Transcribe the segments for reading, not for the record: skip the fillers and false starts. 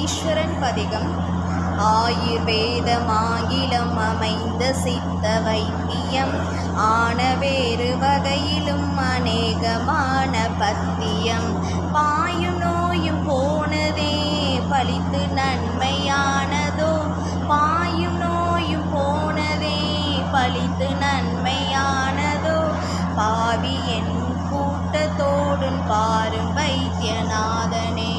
ஈஸ்வரன் பதிகம். ஆயுர்வேதமாகிலும் அமைந்த சித்த வைத்தியம் ஆன வேறு வகையிலும் அநேகமான பத்தியம். பாயும் நோயும் போனதே பலித்து நன்மையானதோ, பாயும் நோயும் போனதே பலித்து நன்மையானதோ. பாவி என் கூட்டத்தோடும் பாரும் வைத்தியநாதனே,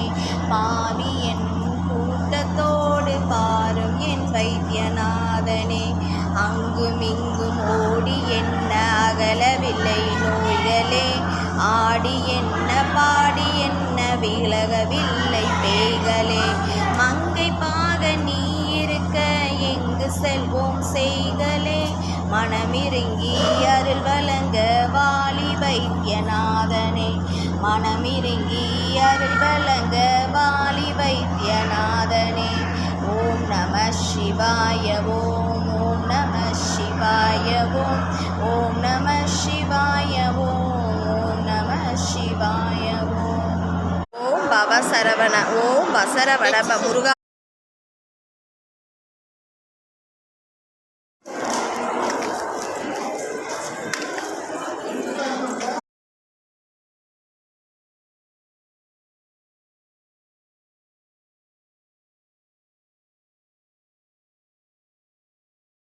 பாவி என் கூட்டத்தோடு பாரும் என் வைத்தியநாதனே. அங்கும் இங்கும் ஓடி என்ன அகலவில்லை நோய்களே, ஆடி என்ன பாடி என்ன விலகவில்லை பேய்களே. மங்கை பாக நீ இருக்க எங்கு செல்வோம் செய்களே, மனமிருங்கி அருள் வழங்க வாலி வைத்தியநாதனே, மனமிருங்கி அருள் வழங்க வாலி வைத்தியநாதனே. ஓம் நம சிவாய ஓம், ஓம் நம சிவாய ஓம், ஓம் நம சிவாய ஓம், ஓம் நம சிவாய ஓம். ஓம் பவ சரவண, ஓம் வசரவண முருகா.